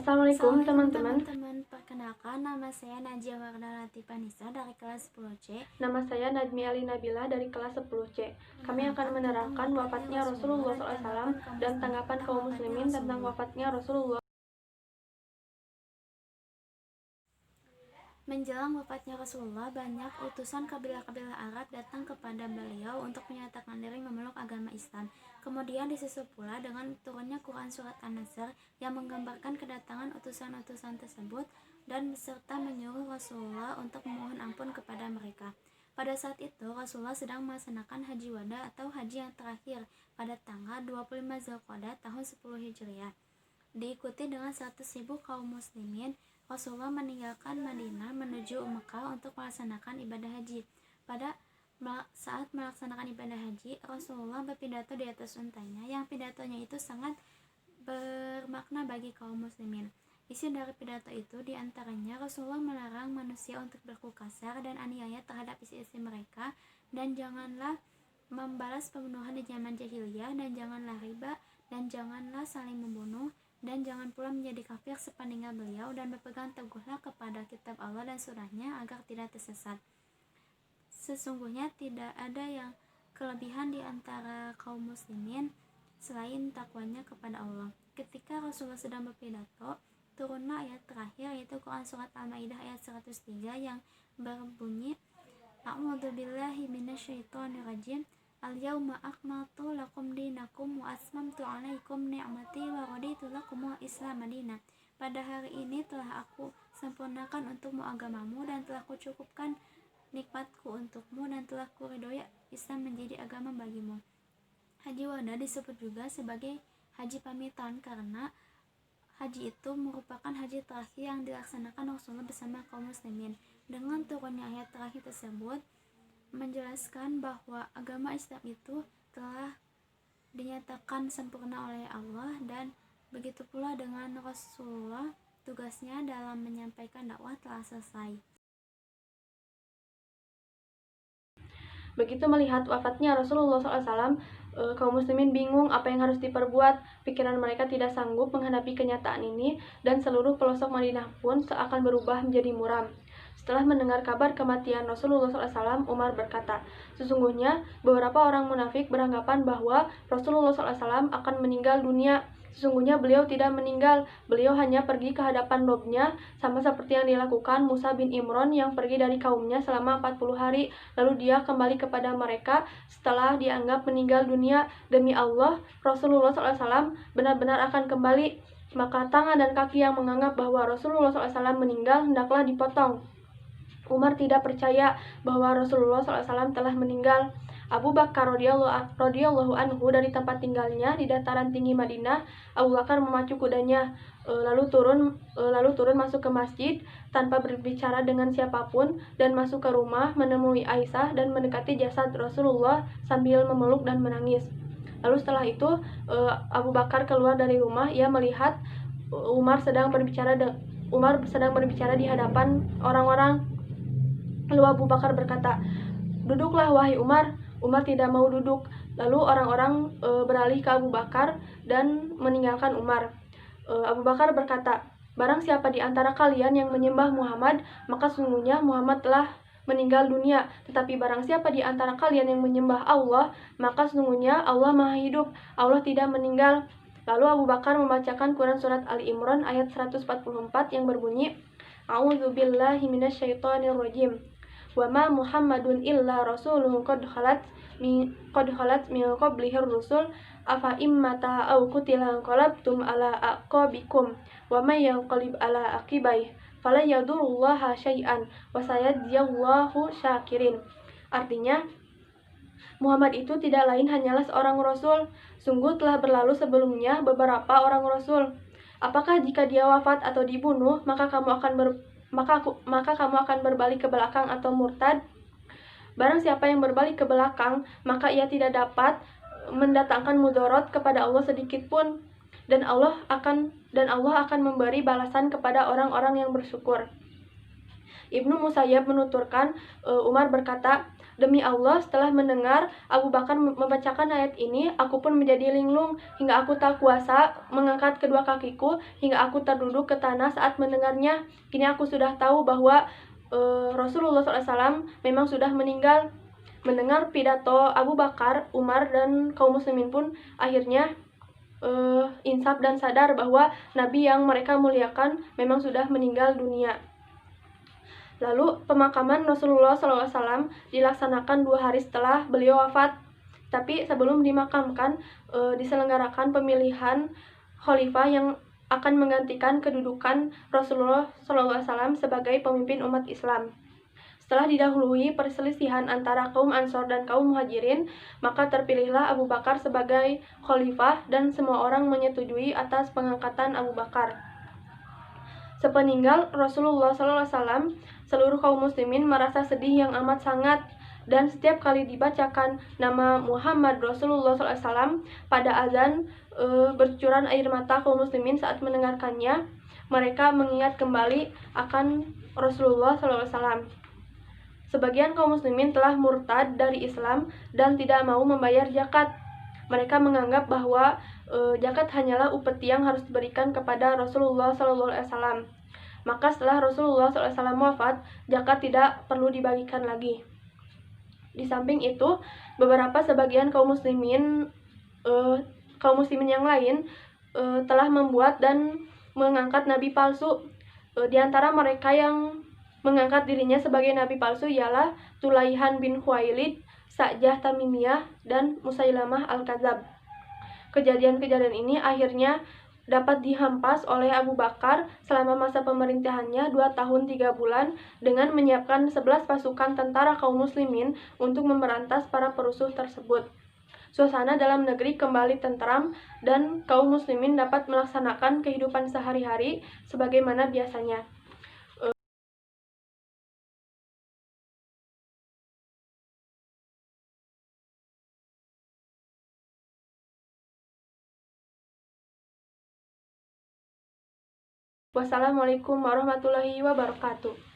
Assalamualaikum Assalamualaikum teman-teman. teman-teman, perkenalkan nama saya Najia Warda Latifanisa dari kelas 10C. Nama saya Najmi Ali Nabila dari kelas 10C. Kami akan menerangkan wafatnya Rasulullah SAW dan tanggapan kaum muslimin tentang wafatnya Rasulullah. Menjelang wafatnya Rasulullah, banyak utusan kabilah-kabilah Arab datang kepada beliau untuk menyatakan diri memeluk agama Islam. Kemudian disusul pula dengan turunnya Quran Surat An-Nasr yang menggambarkan kedatangan utusan-utusan tersebut dan serta menyuruh Rasulullah untuk memohon ampun kepada mereka. Pada saat itu, Rasulullah sedang melaksanakan Haji Wada atau haji yang terakhir pada tanggal 25 Zulqa'dah tahun 10 Hijriah. Diikuti dengan 100.000 kaum muslimin, Rasulullah meninggalkan Madinah menuju Mekah untuk melaksanakan ibadah haji. Pada saat melaksanakan ibadah haji, Rasulullah berpidato di atas untanya, yang pidatonya itu sangat bermakna bagi kaum muslimin. Isi dari pidato itu diantaranya Rasulullah melarang manusia untuk berlaku kasar dan aniaya terhadap istri-istri mereka, dan janganlah membalas pembunuhan di zaman jahiliyah, dan janganlah riba, dan janganlah saling membunuh, dan jangan pula menjadi kafir sepeninggal beliau, dan berpegang teguhlah kepada kitab Allah dan surahnya agar tidak tersesat. Sesungguhnya tidak ada yang kelebihan di antara kaum muslimin selain takwanya kepada Allah. Ketika Rasulullah sedang berpidato, turunlah ayat terakhir, yaitu Quran Surat Al-Maidah ayat 103 yang berbunyi, A'udzubillahi minasyaitonirrajim, Al-yawma akmaltu lakum dinakum wa asmamtu alaikum ni'mati wa raditu lakumul Islam madinah. Pada hari ini telah aku sempurnakan untukmu agamamu dan telah kucukupkan nikmatku untukmu dan telah kuridhoi Islam menjadi agama bagimu. Haji Wada disebut juga sebagai haji pamitan karena haji itu merupakan haji terakhir yang dilaksanakan Rasulullah bersama kaum muslimin. Dengan turunnya ayat terakhir tersebut menjelaskan bahwa agama Islam itu telah dinyatakan sempurna oleh Allah, dan begitu pula dengan Rasulullah, tugasnya dalam menyampaikan dakwah telah selesai. Begitu melihat wafatnya Rasulullah SAW, kaum muslimin bingung apa yang harus diperbuat. Pikiran mereka tidak sanggup menghadapi kenyataan ini, dan seluruh pelosok Madinah pun seakan berubah menjadi muram. Setelah mendengar kabar kematian Rasulullah SAW, Umar berkata, sesungguhnya beberapa orang munafik beranggapan bahwa Rasulullah SAW akan meninggal dunia. Sesungguhnya beliau tidak meninggal, beliau hanya pergi ke hadapan Robnya, sama seperti yang dilakukan Musa bin Imran yang pergi dari kaumnya selama 40 hari, lalu dia kembali kepada mereka setelah dianggap meninggal dunia. Demi Allah, Rasulullah SAW benar-benar akan kembali. Maka tangan dan kaki yang menganggap bahwa Rasulullah SAW meninggal hendaklah dipotong. Umar tidak percaya bahwa Rasulullah SAW telah meninggal. Abu Bakar radhiyallahu anhu dari tempat tinggalnya di dataran tinggi Madinah, Abu Bakar memacu kudanya, lalu turun masuk ke masjid tanpa berbicara dengan siapapun, dan masuk ke rumah menemui Aisyah dan mendekati jasad Rasulullah sambil memeluk dan menangis. Lalu setelah itu Abu Bakar keluar dari rumah. Ia melihat Umar sedang berbicara di hadapan orang-orang. Lalu Abu Bakar berkata, "Duduklah wahai Umar." Umar tidak mau duduk. Lalu orang-orang beralih ke Abu Bakar dan meninggalkan Umar. Abu Bakar berkata, "Barang siapa di antara kalian yang menyembah Muhammad, maka sungguhnya Muhammad telah meninggal dunia. Tetapi barang siapa di antara kalian yang menyembah Allah, maka sungguhnya Allah Maha Hidup. Allah tidak meninggal." Lalu Abu Bakar membacakan Quran Surat Ali Imran ayat 144 yang berbunyi, A'udzubillahi minasyaitonirrajim. Wa ma Muhammadun illa rasulun qad khalat min qablihi rusul afa immata aw qutila qalabtum ala aqabikum wa may yanqalib ala aqibai fala yadurullaha syai'an wa sayajziyallahu syakirin. Artinya, Muhammad itu tidak lain hanyalah seorang rasul. Sungguh telah berlalu sebelumnya beberapa orang rasul. Apakah jika dia wafat atau dibunuh, maka kamu akan berbalik ke belakang atau murtad? Barang siapa yang berbalik ke belakang, maka ia tidak dapat mendatangkan mudarat kepada Allah sedikit pun, dan Allah akan memberi balasan kepada orang-orang yang bersyukur. Ibnu Musayyab menuturkan, Umar berkata, Demi Allah, setelah mendengar Abu Bakar membacakan ayat ini, aku pun menjadi linglung hingga aku tak kuasa mengangkat kedua kakiku hingga aku terduduk ke tanah saat mendengarnya. Kini aku sudah tahu bahwa Rasulullah SAW memang sudah meninggal. Mendengar pidato Abu Bakar, Umar, dan kaum muslimin pun akhirnya insaf dan sadar bahwa Nabi yang mereka muliakan memang sudah meninggal dunia. Lalu pemakaman Rasulullah SAW dilaksanakan 2 hari setelah beliau wafat. Tapi sebelum dimakamkan, diselenggarakan pemilihan khalifah yang akan menggantikan kedudukan Rasulullah SAW sebagai pemimpin umat Islam. Setelah didahului perselisihan antara kaum Ansor dan kaum Muhajirin, maka terpilihlah Abu Bakar sebagai khalifah dan semua orang menyetujui atas pengangkatan Abu Bakar. Sepeninggal Rasulullah SAW, seluruh kaum muslimin merasa sedih yang amat sangat, dan setiap kali dibacakan nama Muhammad Rasulullah SAW pada azan, bercucuran air mata kaum muslimin saat mendengarkannya. Mereka mengingat kembali akan Rasulullah SAW. Sebagian kaum muslimin telah murtad dari Islam dan tidak mau membayar zakat. Mereka menganggap bahwa zakat hanyalah upeti yang harus diberikan kepada Rasulullah SAW. Maka setelah Rasulullah SAW wafat, zakat tidak perlu dibagikan lagi. Di samping itu, sebagian kaum muslimin yang lain telah membuat dan mengangkat nabi palsu. Di antara mereka yang mengangkat dirinya sebagai nabi palsu ialah Tulaihan bin Khuwailid, Sa'jah Tamimiyah, dan Musailamah Al-Kadzab. Kejadian-kejadian ini akhirnya dapat dihampas oleh Abu Bakar selama masa pemerintahannya 2 tahun 3 bulan dengan menyiapkan 11 pasukan tentara kaum muslimin untuk memberantas para perusuh tersebut. Suasana dalam negeri kembali tentram dan kaum muslimin dapat melaksanakan kehidupan sehari-hari sebagaimana biasanya. Wassalamualaikum warahmatullahi wabarakatuh.